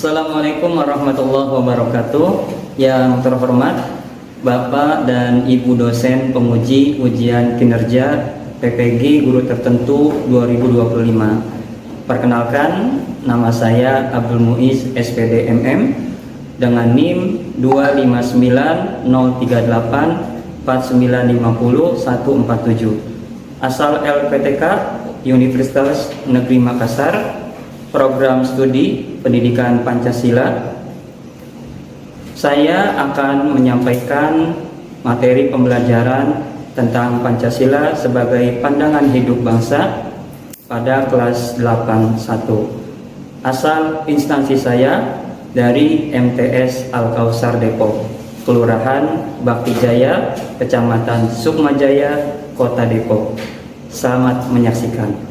Assalamualaikum warahmatullahi wabarakatuh. Yang terhormat Bapak dan Ibu dosen penguji ujian kinerja PPG guru tertentu 2025. Perkenalkan, nama saya Abdul Muiz SPD MM dengan NIM 2590384950147. Asal LPTK Universitas Negeri Makassar, program studi pendidikan Pancasila. Saya akan menyampaikan materi pembelajaran tentang Pancasila sebagai pandangan hidup bangsa pada kelas 81. Asal instansi saya dari MTS Al-Kausar Depok, Kelurahan Bakti Jaya, Kecamatan Sukmajaya, Kota Depok. Selamat menyaksikan.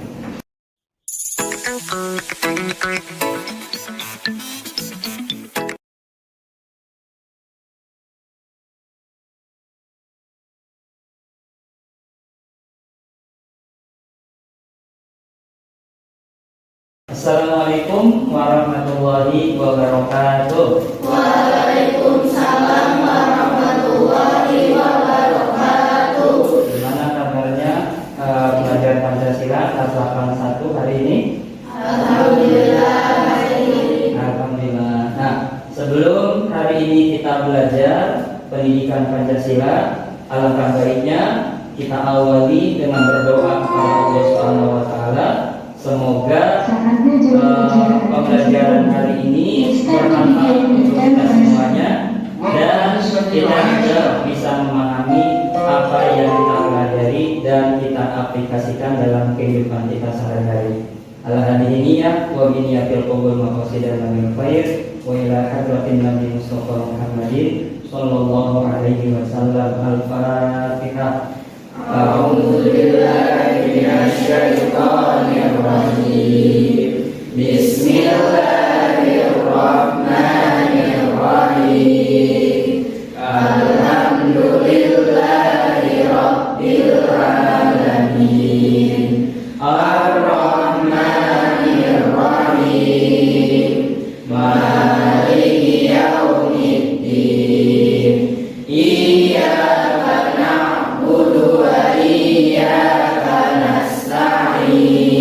Assalamualaikum warahmatullahi wabarakatuh. Waalaikumsalam warahmatullahi wabarakatuh. Gimana kabarnya belajar Pancasila kelas 81 hari ini? Alhamdulillah baik. Alhamdulillah. Nah, sebelum hari ini kita belajar pendidikan Pancasila, alangkah baiknya kita awali dengan berdoa kepada Allah Subhanahu wa taala. Semoga pembelajaran hari ini bermanfaat untuk kita semuanya dan kita juga bisa memahami apa yang kita pelajari dan kita aplikasikan dalam kehidupan kita sehari-hari. Al-hadiniyah wa biniyatil qabul maqasidan min khair wa ila hadratin Nabi Mustafa Muhammadin sallallahu alaihi wasallam. Al-Fatihah. A'udzu billahi minasy syaithanir rajim. Bismillahirrahmanirrahim. Alhamdulillahi rabbil alamin. Ar-Rahmanir Rahim. Maliki yaumiddin. Iyyaka na'budu wa iyyaka nasta'in.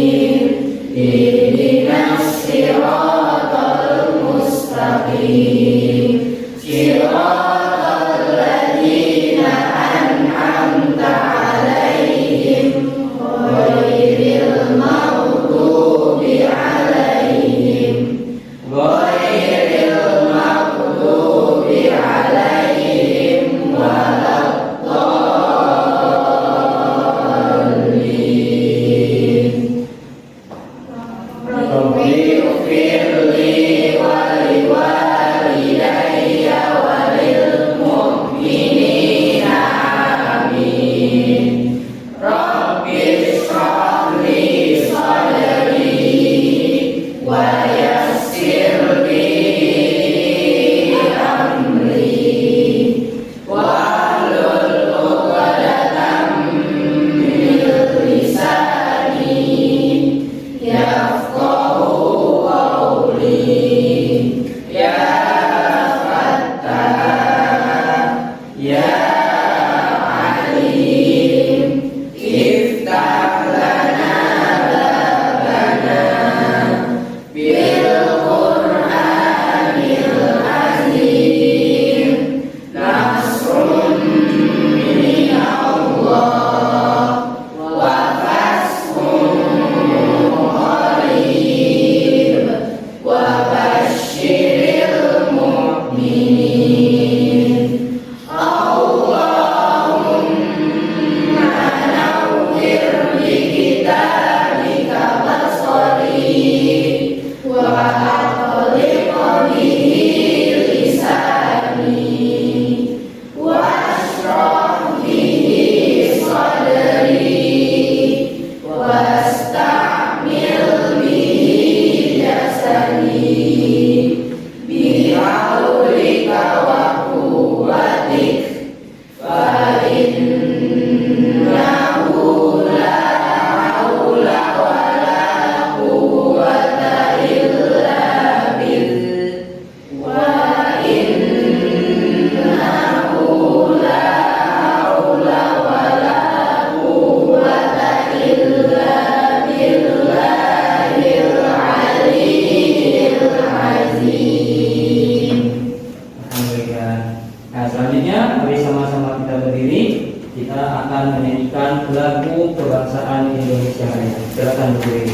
Ihdinas siratal mustaqim. Siratal ladzina an'amta 'alaihim ghairil maghdubi 'alaihim waladdallin. Rabbi ighfirli wa liwalidayya akan menyanyikan lagu kebangsaan Indonesia Raya. Silakan Bu Dewi.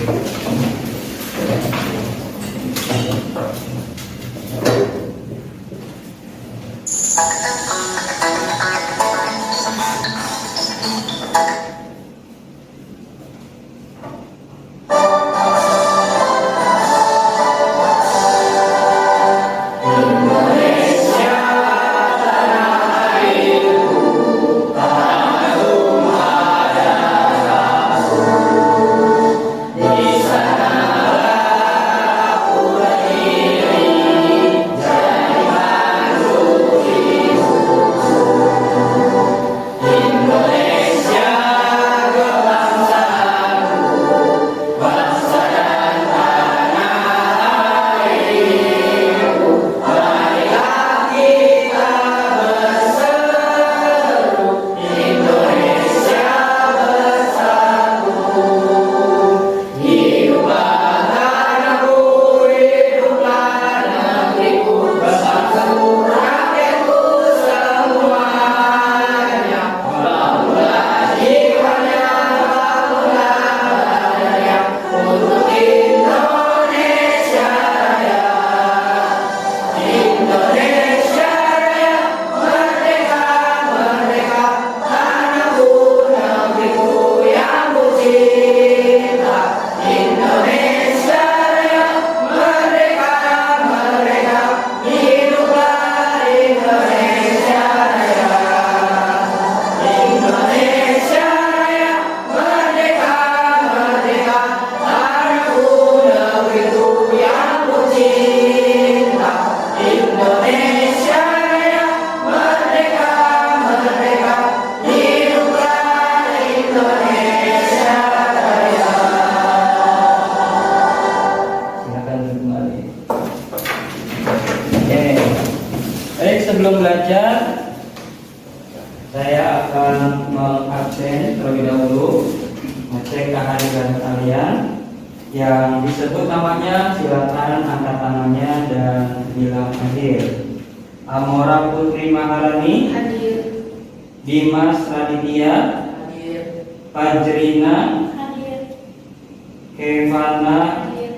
Sebelum belajar, saya akan mengabsen terlebih dahulu, ngecek kehadiran kalian. Yang disebut namanya silakan angkat tangannya dan bilang hadir. Amora Putri Maharani, Hadir. Dimas Raditya, Hadir. Fajrina, Hadir. Kevana, Hadir.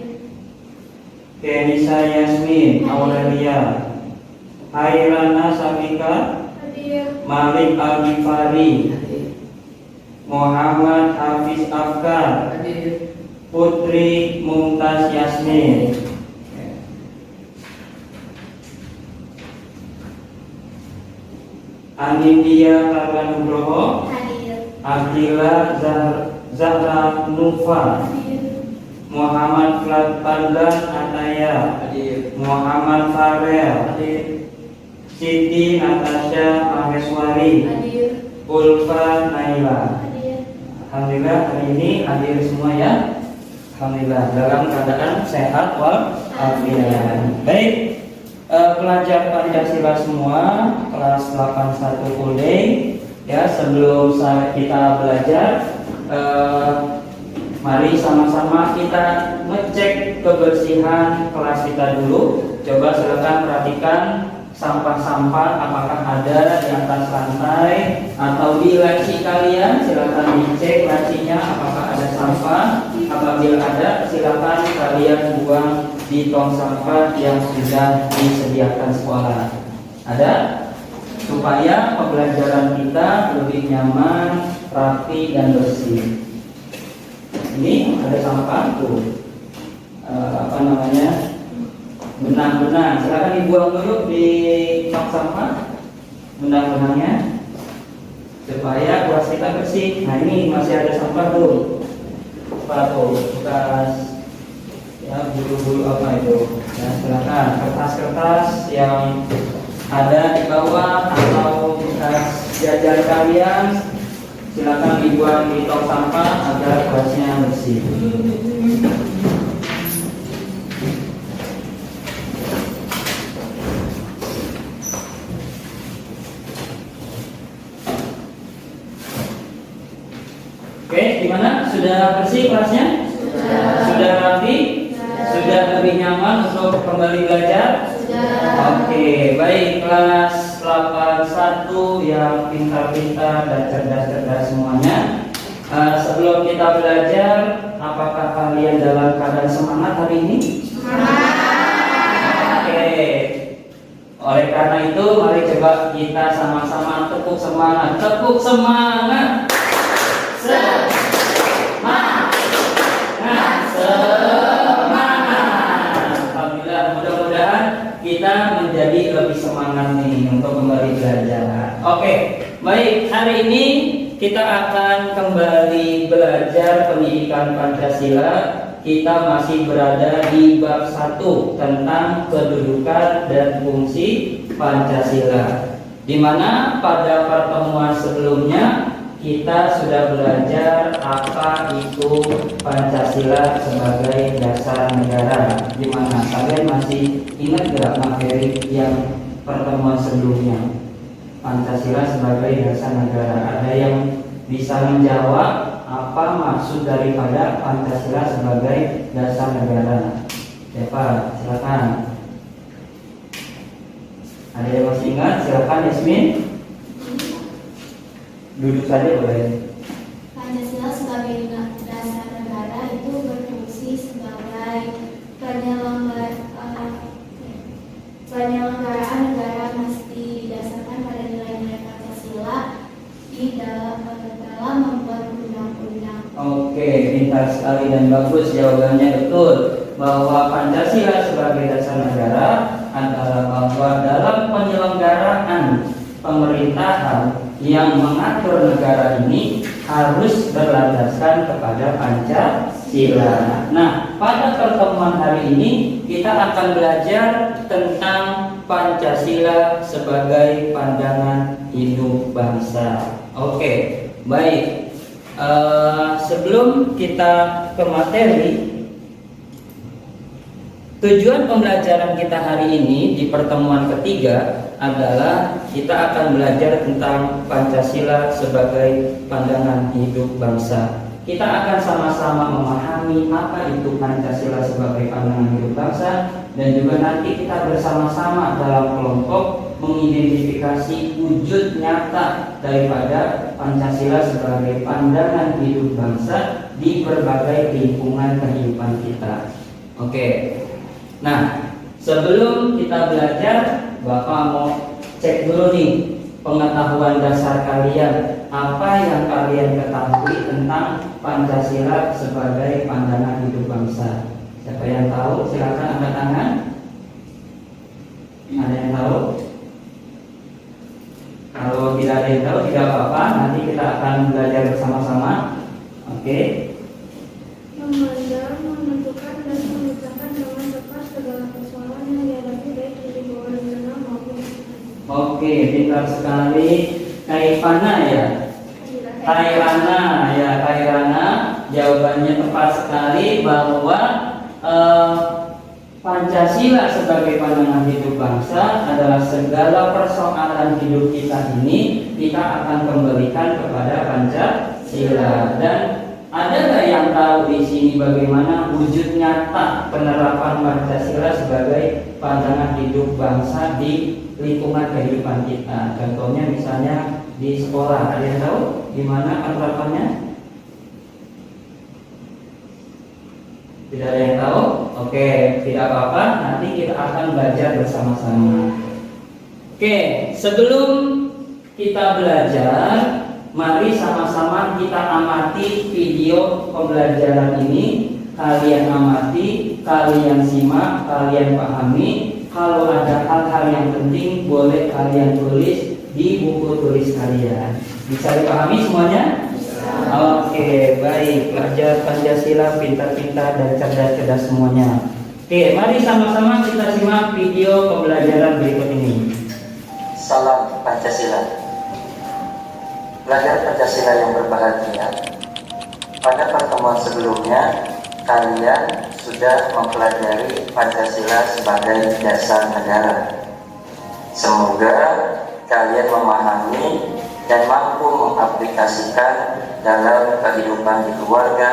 Kenisa Yasmin Aurelia, Hairana Safika, Hadir. Malik Al-Ghifari, Hadir. Muhammad Hafiz Afkar, Hadir. Putri Mumtaz Yasmin. Anindya Karwan Nugroho, Hadir. Abdillah Zahra Nufa, Hadir. Muhammad Pandan Ataya, Hadir. Muhammad Farel, Hadir. Siti Natasha Maheswari, Hadir. Ulfa Naila. Hadir. Alhamdulillah hari ini hadir semua ya. Alhamdulillah dalam keadaan sehat walafiat. Baik, pelajar Pancasila semua kelas 81 full day ya. Sebelum kita belajar, mari sama-sama kita ngecek kebersihan kelas kita dulu. Coba silakan perhatikan sampah-sampah apakah ada di atas lantai atau di laci kalian. Silakan dicek lacinya apakah ada sampah. Apabila ada, silakan kalian buang di tong sampah yang sudah disediakan sekolah. Ada? Supaya pembelajaran kita lebih nyaman, rapi dan bersih. Ini ada sampah tuh, benang-benang. Silakan dibuang dulu di tong sampah benang-benangnya supaya kelas kita bersih. Nah ini masih ada sampah tuh, bekas ya, bulu-bulu apa itu ya. Silakan kertas-kertas yang ada di bawah atau bekas jajan kalian silakan dibuang di tong sampah agar kelasnya bersih. Oke, gimana? Sudah bersih kelasnya? Sudah rapi? Sudah lebih lebih nyaman untuk kembali belajar? Sudah. Oke, baik, kelas 81 yang pintar-pintar dan cerdas-cerdas semuanya. Sebelum kita belajar, apakah kalian dalam keadaan semangat hari ini? Oke. Oleh karena itu, mari coba kita sama-sama tepuk semangat. Tepuk semangat. Semangat. Alhamdulillah, mudah-mudahan kita menjadi lebih semangat nih untuk kembali belajar. Oke, baik, hari ini kita akan kembali belajar pendidikan Pancasila. Kita masih berada di bab 1 tentang kedudukan dan fungsi Pancasila, di mana pada pertemuan sebelumnya kita sudah belajar apa itu Pancasila sebagai dasar negara. Di mana kalian masih ingat gak materi yang pertemuan sebelumnya? Pancasila sebagai dasar negara. Ada yang bisa menjawab apa maksud daripada Pancasila sebagai dasar negara? Siapa? Silakan. Ada yang masih ingat? Silakan Yasmin. Duduk saja boleh. Pancasila sebagai dasar negara itu berfungsi sebagai penyelenggaraan negara mesti didasarkan pada nilai-nilai Pancasila di dalam membuat undang-undang. Oke, pintar sekali dan bagus jawabannya, betul bahwa Pancasila sebagai dasar negara adalah bahwa dalam penyelenggaraan pemerintahan yang mengatur negara ini harus berlandaskan kepada Pancasila. Nah, pada pertemuan hari ini kita akan belajar tentang Pancasila sebagai pandangan hidup bangsa. Oke, baik. Sebelum kita ke materi, tujuan pembelajaran kita hari ini di pertemuan ketiga adalah kita akan belajar tentang Pancasila sebagai pandangan hidup bangsa. Kita akan sama-sama memahami apa itu Pancasila sebagai pandangan hidup bangsa, dan juga nanti kita bersama-sama dalam kelompok mengidentifikasi wujud nyata daripada Pancasila sebagai pandangan hidup bangsa di berbagai lingkungan kehidupan kita. Oke. Nah, sebelum kita belajar, Bapak mau cek dulu nih pengetahuan dasar kalian. Apa yang kalian ketahui tentang Pancasila sebagai pandangan hidup bangsa? Siapa yang tahu? Silakan angkat tangan. Ada yang tahu? Kalau tidak ada yang tahu, tidak apa-apa. Nanti kita akan belajar bersama-sama. Oke. Memandang, menentukan, dan memecahkan dengan tepat segala persoalan yang dihadapi baik di lingkungan nasional maupun internasional. Oke, pintar sekali. Kaifana ya? Kairana ya, Kairana. Jawabannya tepat sekali bahwa Pancasila sebagai pandangan hidup bangsa adalah segala persoalan hidup kita ini kita akan kembalikan kepada Pancasila. Dan ada nggak yang tahu di sini bagaimana wujud nyata penerapan Pancasila sebagai pandangan hidup bangsa di lingkungan kehidupan kita? Contohnya misalnya di sekolah, ada yang tahu gimana penerapannya? Tidak ada yang tahu? Oke, tidak apa-apa, nanti kita akan belajar bersama-sama. Oke, sebelum kita belajar, mari sama-sama kita amati video pembelajaran ini. Kalian amati, kalian simak, kalian pahami. Kalau ada hal-hal yang penting, boleh kalian tulis di buku tulis kalian. Bisa dipahami semuanya? Oke, baik. Pelajar Pancasila pintar-pintar dan cerdas-cerdas semuanya. Oke, mari sama-sama kita simak video pembelajaran berikut ini. Salam Pancasila. Pelajar Pancasila yang berbahagia, pada pertemuan sebelumnya kalian sudah mempelajari Pancasila sebagai dasar negara. Semoga kalian memahami dan mampu mengaplikasikan dalam kehidupan di keluarga,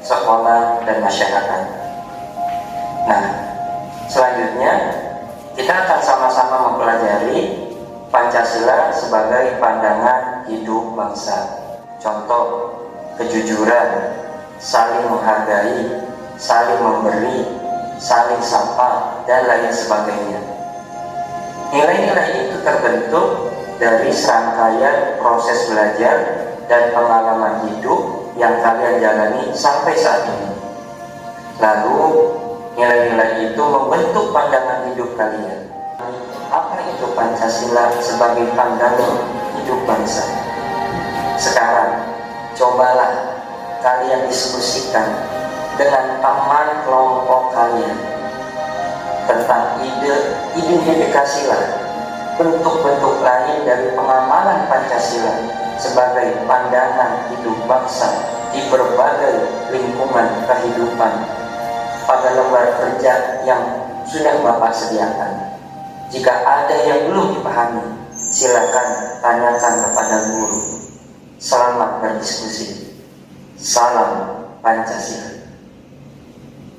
sekolah, dan masyarakat. Nah, selanjutnya kita akan sama-sama mempelajari Pancasila sebagai pandangan hidup bangsa. Contoh, kejujuran, saling menghargai, saling memberi, saling sapa, dan lain sebagainya. Nilai-nilai itu terbentuk dari serangkaian proses belajar dan pengalaman hidup yang kalian jalani sampai saat ini. Lalu, nilai-nilai itu membentuk pandangan hidup kalian. Apa itu Pancasila sebagai pandangan hidup bangsa? Sekarang, cobalah kalian diskusikan dengan teman kelompok kalian tentang identifikasilah bentuk-bentuk lain dari pengamalan Pancasila sebagai pandangan hidup bangsa di berbagai lingkungan kehidupan pada lembar kerja yang sudah Bapak sediakan. Jika ada yang belum dipahami, silakan tanyakan kepada guru. Selamat berdiskusi. Salam Pancasila.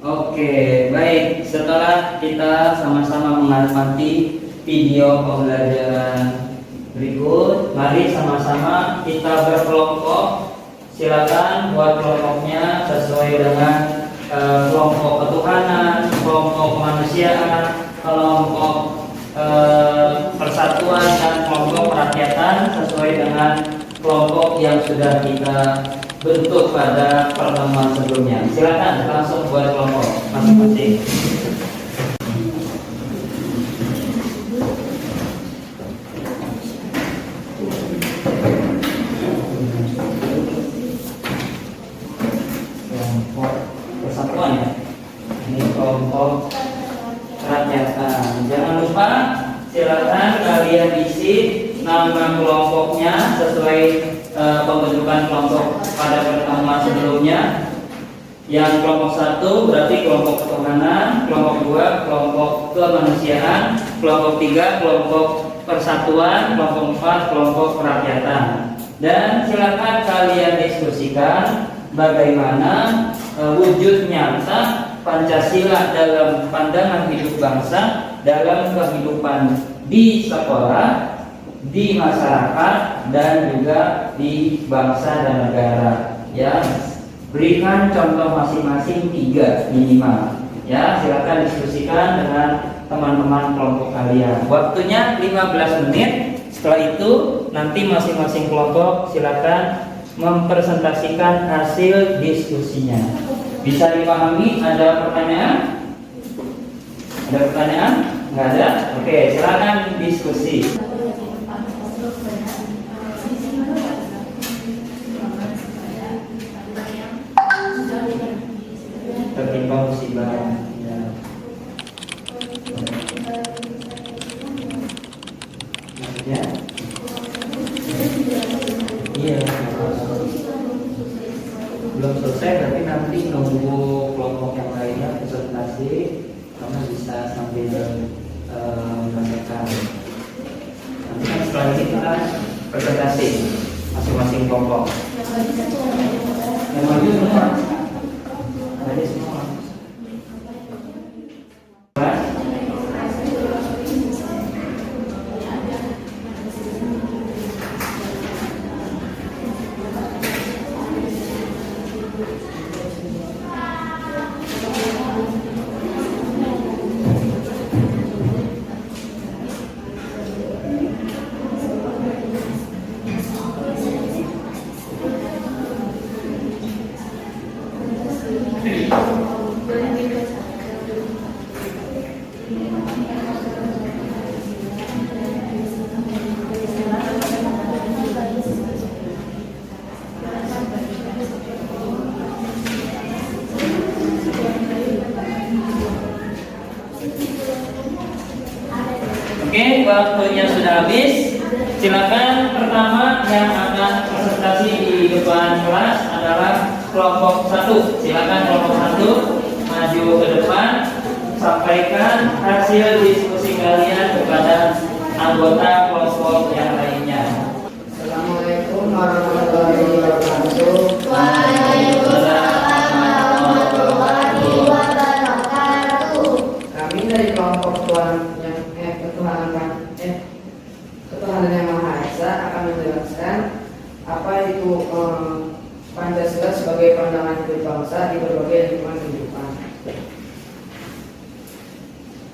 Oke, baik. Setelah kita sama-sama mengamati video pembelajaran berikut, mari sama-sama kita berkelompok. Silakan buat kelompoknya sesuai dengan kelompok ketuhanan, kelompok kemanusiaan, kelompok persatuan, dan kelompok kerakyatan sesuai dengan kelompok yang sudah kita bentuk pada pertemuan sebelumnya. Silakan langsung buat kelompok masing-masing. Kelompok persatuan ya. Ini kelompok kerakyatan. Jangan lupa silakan kalian isi nama kelompoknya sesuai pembentukan kelompok pada pertemuan sebelumnya. Yang kelompok 1 berarti kelompok ketuhanan, kelompok 2 kelompok kemanusiaan, kelompok 3 kelompok persatuan, kelompok 4 kelompok kerakyatan. Dan silakan kalian diskusikan bagaimana wujud nyata Pancasila dalam pandangan hidup bangsa, dalam kehidupan di sekolah, di masyarakat, dan juga di bangsa dan negara. Ya, berikan contoh masing-masing 3 minimal. Ya, silakan diskusikan dengan teman-teman kelompok kalian. Waktunya 15 menit. Setelah itu nanti masing-masing kelompok silakan mempresentasikan hasil diskusinya. Bisa dipahami? Ada pertanyaan? Ada pertanyaan? Nggak ada? Oke, silakan diskusi. Tertimpa musibah. Ya. Maksudnya? Iya. Belum selesai, tapi nanti nunggu kelompok yang lainnya presentasi, kamu bisa sambil menanyakan. Nanti kan setelah ini kita presentasi masing-masing kelompok. Yang maju semua, ada semua. Oke, waktunya sudah habis. Silakan pertama yang akan presentasi di depan kelas adalah kelompok 1. Silakan kelompok 1 maju ke depan, sampaikan hasil diskusi kalian kepada anggota kelompok yang lainnya. Assalamualaikum warahmatullahi wabarakatuh. Waalaikumsalam warahmatullahi wabarakatuh. kelompok ketuhanan yang Maha Esa akan menjelaskan apa itu Pancasila sebagai pandangan hidup bangsa di berbagai lingkungan kehidupan.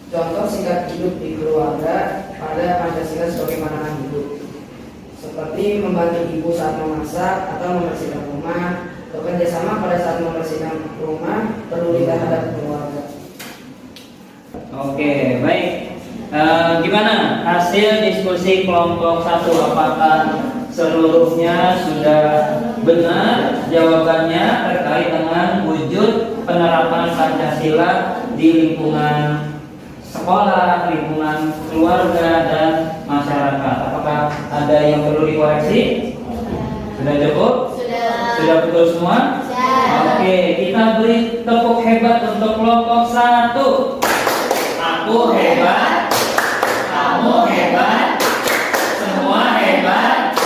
Contoh singkat hidup di keluarga pada Pancasila sebagai pandangan hidup, seperti membantu ibu saat memasak atau membersihkan rumah, bekerja sama pada saat membersihkan rumah, peduli terhadap keluarga. Oke, baik. Gimana hasil diskusi kelompok 1? Apakah seluruhnya sudah benar jawabannya terkait dengan wujud penerapan Pancasila di lingkungan sekolah, lingkungan keluarga, dan masyarakat? Apakah ada yang perlu dikoreksi? Sudah cukup? Sudah betul semua? Oke, kita beri tepuk hebat untuk kelompok 1. Aku hebat, kamu hebat, semua hebat,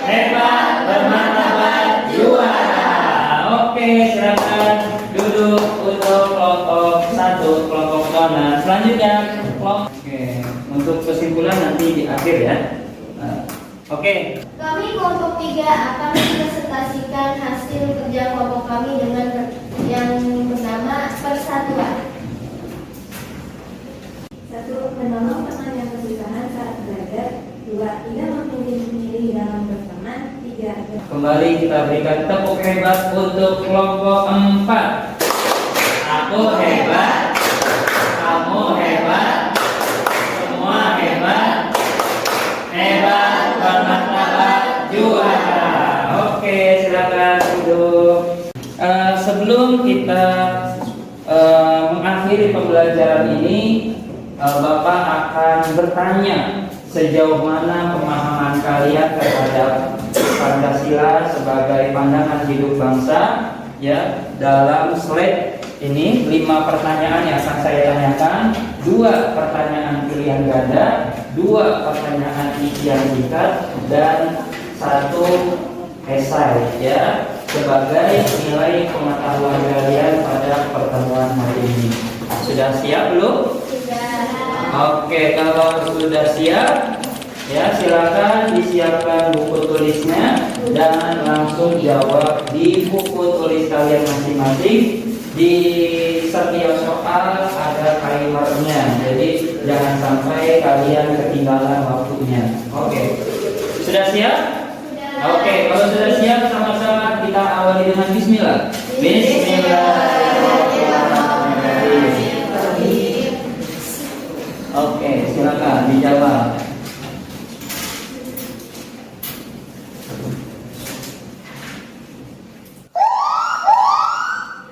hebat bermartabat juara. Oke, silakan duduk untuk kelompok 1, kelompok zona. Selanjutnya kelompok. Oke, untuk kesimpulan nanti di akhir ya. Oke. Kami kelompok 3 akan mempresentasikan hasil kerja kelompok kami dengan yang bernama persatuan. 1. Menolong teman yang kesusahan saat belajar. 2. Tidak memilih diri dalam berteman. 3. Kembali kita berikan tepuk hebat untuk kelompok 4. Aku hebat, kamu hebat, semua hebat, hebat bermartabat juara. Oke, silakan duduk. Sebelum kita mengakhiri pembelajaran ini, Bapak akan bertanya sejauh mana pemahaman kalian terhadap Pancasila sebagai pandangan hidup bangsa ya. Dalam slide ini 5 pertanyaan yang akan saya tanyakan, 2 pertanyaan pilihan ganda, 2 pertanyaan isian singkat, dan 1 esai ya sebagai nilai pengetahuan kalian pada pertemuan hari ini. Sudah siap belum? Oke, kalau sudah siap ya silakan disiapkan buku tulisnya dan langsung jawab di buku tulis kalian masing-masing. Di setiap soal ada timernya, jadi jangan sampai kalian ketinggalan waktunya. Oke, sudah siap? Oke, kalau sudah siap sama-sama kita awali dengan bismillah. Bismillahirrahmanirrahim. Oke, silakan dijawab.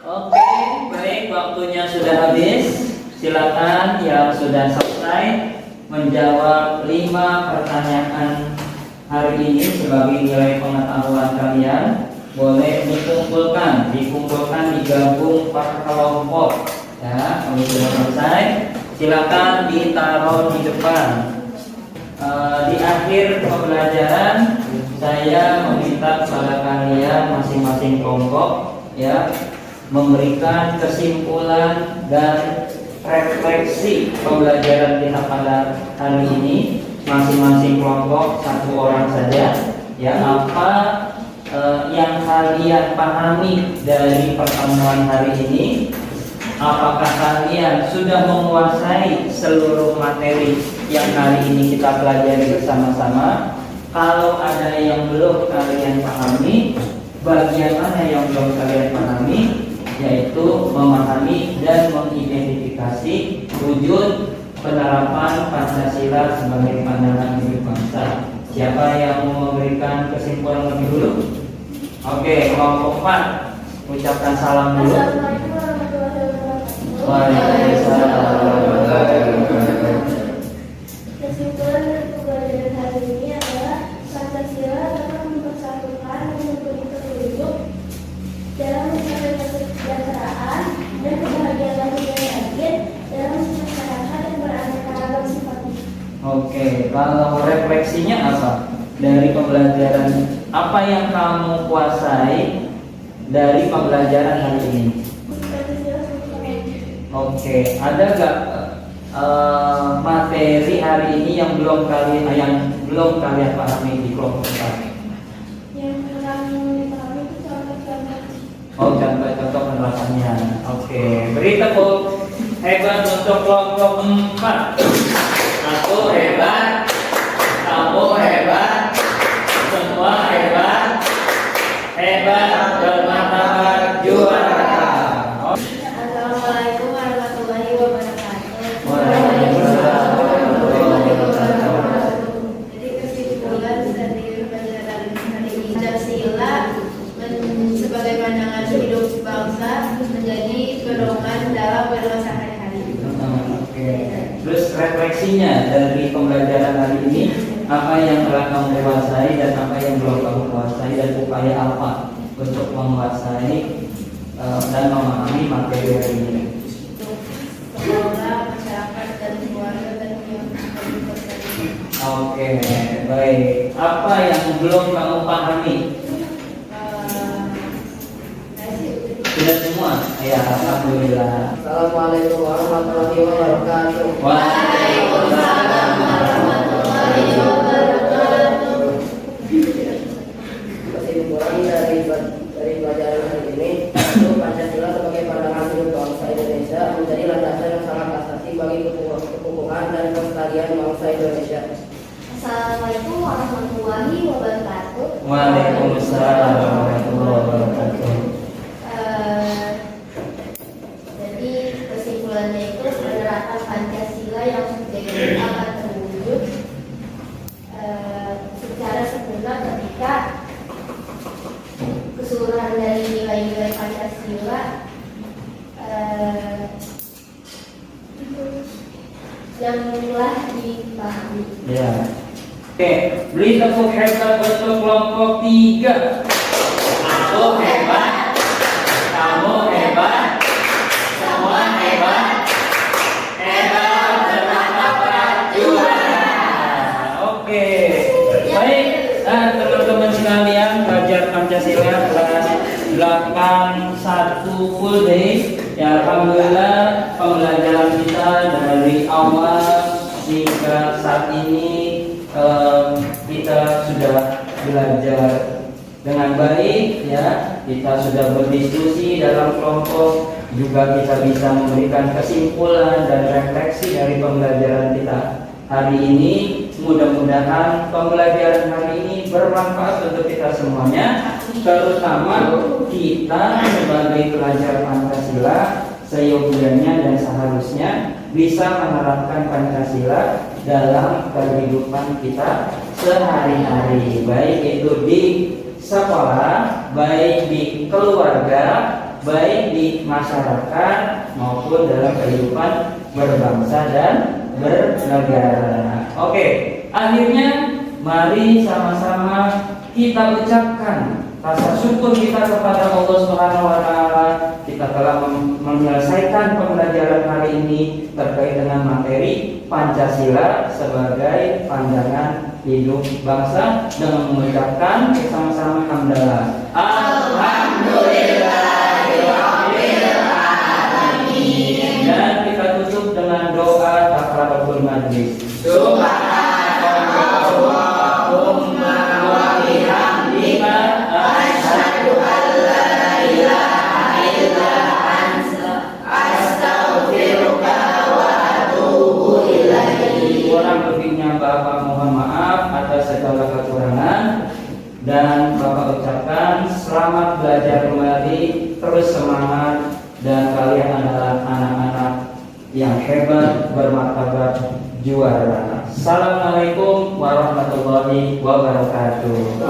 Oke, baik, waktunya sudah habis. Silakan yang sudah selesai menjawab 5 pertanyaan hari ini sebagai nilai pengetahuan kalian. Boleh dikumpulkan digabung per kelompok. Ya, kalau sudah selesai, silakan ditaruh di depan. Di akhir pembelajaran, saya meminta kepada kalian masing-masing kelompok ya memberikan kesimpulan dan refleksi pembelajaran kita pada hari ini. Masing-masing kelompok 1 orang saja ya, apa yang kalian pahami dari pertemuan hari ini. Apakah kalian sudah menguasai seluruh materi yang hari ini kita pelajari bersama-sama? Kalau ada yang belum kalian pahami, bagian mana yang belum kalian pahami? Yaitu memahami dan mengidentifikasi wujud penerapan Pancasila sebagai pandangan hidup bangsa. Siapa yang mau memberikan kesimpulan lebih dulu? Oke, kelompok 4 ucapkan salam dulu. Kesimpulan dari pembelajaran hari ini adalah Pancasila dapat mempersatukan dan memberi petunjuk dalam mencapai kesejahteraan dan kebahagiaan lahir dan batin dalam masyarakat yang beraneka ragam sifatnya. Oke, kalau refleksinya apa dari pembelajaran? Apa yang kamu kuasai dari pembelajaran hari ini? Oke, ada gak materi hari ini yang belum kalian pahami di kelompok 4? Yang kurang dipahami itu contoh-contoh. Oh, contoh penerapannya. Oke, beri tepuk hebat untuk kelompok 4. Aku hebat, kamu hebat, semua hebat, hebat bermartabat juara. Assalamualaikum warahmatullahi wabarakatuh. Waalaikumsalam warahmatullahi wabarakatuh. Jadi kesimpulan dari pelajaran hari ini, Pancasila sebagai pandangan hidup bangsa menjadi pedoman dalam bermasa hari-hari. Oke. Terus refleksinya dari pembelajaran hari ini, apa yang telah kamu kuasai dan apa yang belum kamu kuasai, dan upaya apa untuk menguasai dan memahami materi hari ini. Sekolah, masyarakat, dan keluarga dan yang Oke, baik. Apa yang belum kamu pahami? Sudah semua? Ya, alhamdulillah. Assalamualaikum warahmatullahi wabarakatuh. Waalaikumsalam warahmatullahi wabarakatuh. Kesimpulan dari pelajaran hari ini, itu Pancasila sebagai pandangan hidup bangsa Indonesia menjadi landasan yang sangat asasi bagi kekokohan dan kelestarian bangsa Indonesia. Assalamualaikum warahmatullahi wabarakatuh. Waalaikumsalam warahmatullahi wabarakatuh. Jadi kesimpulannya itu penerapan Pancasila yang sudah akan terwujud secara sempurna ketika keseluruhan dari nilai-nilai Pancasila yang telah dipahami. Ya. Oke, beri tepuk hebat untuk kelompok 3. Aku hebat, kamu hebat, semua hebat, hebat bermartabat juara. Oke, baik, teman-teman sekalian, belajar Pancasila kelas 81 full day. Ya, alhamdulillah pembelajaran kita dari awal hingga saat ini kita sudah belajar dengan baik, ya. Kita sudah berdiskusi dalam kelompok, juga kita bisa memberikan kesimpulan dan refleksi dari pembelajaran kita hari ini. Mudah-mudahan pembelajaran hari ini bermanfaat untuk kita semuanya, terutama kita sebagai pelajar Pancasila seyogianya dan seharusnya bisa menerapkan Pancasila dalam kehidupan kita sehari-hari, baik itu di sekolah, baik di keluarga, baik di masyarakat, maupun dalam kehidupan berbangsa dan bernegara. Oke, akhirnya mari sama-sama kita ucapkan rasa syukur kita kepada Allah Subhanahu wa taala. Kita telah menyelesaikan pembelajaran hari ini terkait dengan materi Pancasila sebagai pandangan hidup bangsa, dengan mengucapkan sama-sama hamdalah. Alhamdulillahirabbil alamin. Dan kita tutup dengan doa kafaratul majlis. Subhanallahumma wa bihamdika asyhadu an la ilaha illa anta astaghfiruka wa atubu ilaik. Kurang lebihnya Bapak mohon maaf atas segala kekurangan, dan Bapak ucapkan selamat belajar kembali, terus semangat, dan kalian adalah anak-anak yang hebat, bermartabat, juara. Assalamualaikum warahmatullahi wabarakatuh.